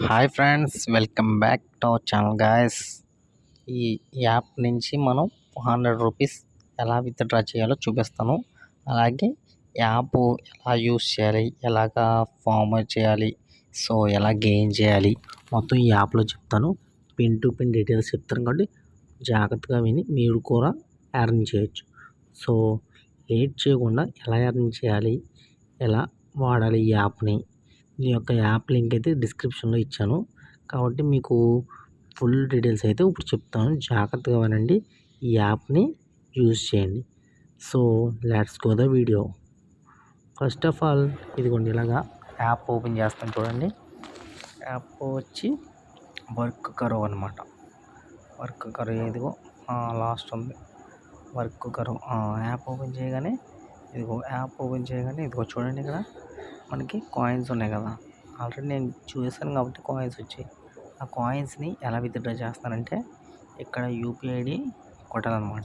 Hi friends, welcome back to our channel guys. ఈ app నుంచి మనం ₹100 ఎలా విత్డ్రా చేయాలో చూపిస్తాను. అలాగే యాప్ ఎలా యూస్ చేయాలి, ఎలాగా ఫార్వర్డ్ చేయాలి, సో ఎలా గెయిన్ చేయాలి మొత్తం ఈ యాప్లో చెప్తాను. పిన్ టు పిన్ డీటెయిల్స్ చెప్తాను కాబట్టి జాగ్రత్తగా విని మీరు కూడా ఎర్న్ చేయొచ్చు. సో లేట్ చేయకుండా ఎలా ఎర్న్ చేయాలి, ఎలా వాడాలి ఈ యాప్ని, ఈ యొక్క యాప్ లింక్ అయితే డిస్క్రిప్షన్లో ఇచ్చాను కాబట్టి మీకు ఫుల్ డీటెయిల్స్ అయితే ఇప్పుడు చెప్తాను. జాగ్రత్తగా వినండి, ఈ యాప్ని యూజ్ చేయండి. So let's go the video. First of all ఇదిగోండి, ఇలాగా యాప్ ఓపెన్ చేస్తాను చూడండి. యాప్ వచ్చి వర్క్ కరో అనమాట. వర్క్ కరో ఇదిగో లాస్ట్ ఉంది వర్క్ కరో. యాప్ ఓపెన్ చేయగానే ఇదిగో చూడండి, ఇక్కడ మనకి కాయిన్స్ ఉన్నాయి కదా. ఆల్రెడీ నేను చూసాను కాబట్టి కాయిన్స్ వచ్చాయి. ఆ కాయిన్స్ని ఎలా విత్డ్రా చేస్తానంటే ఇక్కడ యూపీఐ ఐడి కొట్టాలన్నమాట.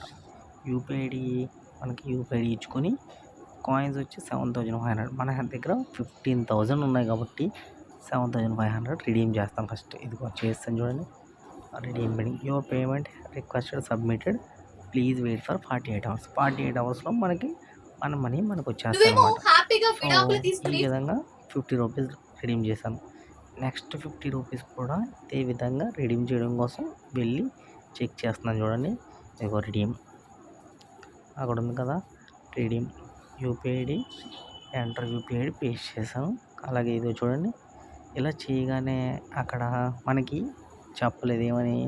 మనకి యూపీఐ ఐడి ఇచ్చుకొని కాయిన్స్ వచ్చి 7,500. మన దగ్గర 15,000 ఉన్నాయి కాబట్టి 7,500 రిడీమ్ చేస్తాం. ఫస్ట్ ఇదిగో చేస్తాను చూడండి, redeeming your payment requested submitted, please wait for 48 hours. 48 hours మనకి మన మనీ మనకు వచ్చేస్తాయి అన్నమాట. ఈ విధంగా ₹50 రిడీమ్ చేశాను. నెక్స్ట్ ₹50 కూడా ఇదే విధంగా రిడీమ్ చేయడం కోసం వెళ్ళి చెక్ చేస్తున్నాను చూడండి. ఇదిగో రిడీమ్ అక్కడ ఉంది కదా, redeem UPI ID, enter UPI ID paste చేశాను. అలాగే ఇదిగో చూడండి, ఇలా చేయగానే అక్కడ మనకి చెప్పలేదు ఏమని,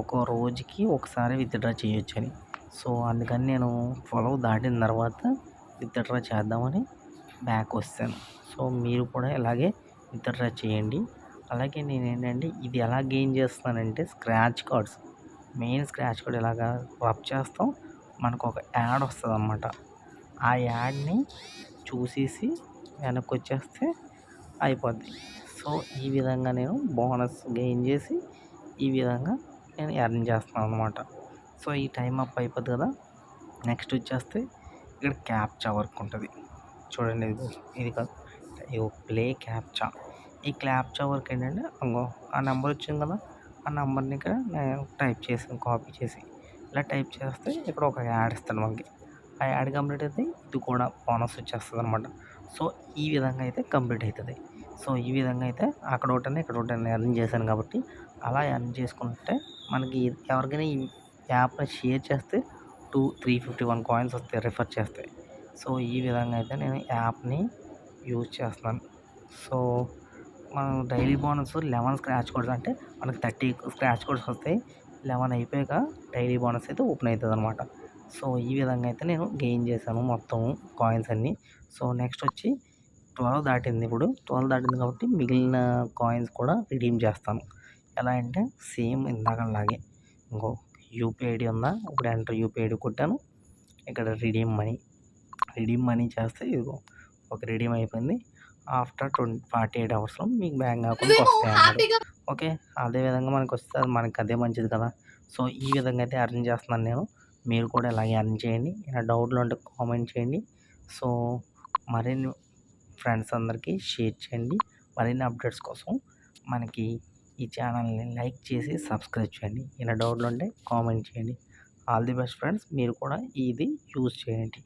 ఒక రోజుకి ఒకసారి విత్డ్రా చేయొచ్చని. సో అందుకని నేను ఫాలో దాటిన తర్వాత విత్డ్రా చేద్దామని బ్యాక్ వస్తాను. సో మీరు కూడా ఇలాగే విత్డ్రా చేయండి. అలాగే నేను ఏంటంటే ఇది ఎలా గెయిన్ చేస్తానంటే scratch cards, main scratch card ఇలాగా రబ్ చేస్తాం, మనకు ఒక యాడ్ వస్తుంది అన్నమాట. ఆ యాడ్ని చూసేసి వెనక్కి వచ్చేస్తే అయిపోద్ది. సో ఈ విధంగా నేను బోనస్ గెయిన్ చేసి ఈ విధంగా నేను ఎర్న్ చేస్తున్నాను అనమాట. సో ఈ టైం అప్ అయిపోద్ది కదా. నెక్స్ట్ వచ్చేస్తే ఇక్కడ క్యాప్చా వర్క్ ఉంటుంది చూడండి. ఇది కాదు, ప్లే క్యాప్చా. ఈ క్యాప్చా వర్క్ ఏంటంటే ఆ నెంబర్ వచ్చింది కదా, ఆ నెంబర్ని ఇక్కడ నేను టైప్ చేసాను, కాపీ చేసి ఇలా టైప్ చేస్తే ఇక్కడ ఒక యాడ్ ఇస్తాను మనకి. ఆ యాడ్ కంప్లీట్ అయితే ఇది కూడా బోనస్ వచ్చేస్తుంది అనమాట. సో ఈ విధంగా అయితే కంప్లీట్ అవుతుంది. సో ఈ విధంగా అయితే అక్కడ ఒకటనే ఇక్కడ ఒకటనే ఎర్న్ చేశాను కాబట్టి అలా ఎర్న్ చేసుకుంటే మనకి ఎవరికైనా ఈ యాప్ని షేర్ చేస్తే 351 కాయిన్స్ వస్తాయి రిఫర్ చేస్తే. సో ఈ విధంగా అయితే నేను యాప్ని యూజ్ చేస్తున్నాను. సో మనం డైలీ బోనస్ 11 స్క్రాచ్ కోడ్స్, అంటే మనకి 30 స్క్రాచ్ కోడ్స్ వస్తాయి. 11 అయిపోయాక డైలీ బోనస్ అయితే ఓపెన్ అవుతుంది అనమాట. సో ఈ విధంగా అయితే నేను గెయిన్ చేశాను మొత్తం కాయిన్స్ అన్నీ. సో నెక్స్ట్ వచ్చి 12 దాటింది. ఇప్పుడు 12 దాటింది కాబట్టి మిగిలిన కాయిన్స్ కూడా రిడీమ్ చేస్తాను. ఎలా అంటే సేమ్ ఇందాకలాగే ఇంకో యూపీఐ ఐడి ఉందా, ఇప్పుడు ఎంటర్ యూపీఐ ఐడి కొట్టాను. ఇక్కడ రిడీమ్ మనీ చేస్తే ఇదిగో ఒక రిడీమ్ అయిపోయింది. ఆఫ్టర్ 48 hours మీకు బ్యాంక్ అకౌంట్కి వస్తాయి అన్నమాట. ఓకే, అదేవిధంగా మనకు వస్తే మనకి అదే మంచిది కదా. సో ఈ విధంగా అయితే ఎర్న్ చేస్తున్నాను నేను. మీరు కూడా ఇలాగే ఎర్న్ చేయండి. ఇలా డౌట్లు ఉంటే కామెంట్ చేయండి. సో మరిన్ని ఫ్రెండ్స్ అందరికీ షేర్ చేయండి. మరిన్ని అప్డేట్స్ కోసం మనకి ఈ ఛానల్ని లైక్ చేసి సబ్స్క్రైబ్ చేయండి. ఇలా డౌట్లు ఉంటే కామెంట్ చేయండి. ఆల్ ది బెస్ట్ ఫ్రెండ్స్, మీరు కూడా ఇది యూజ్ చేయండి.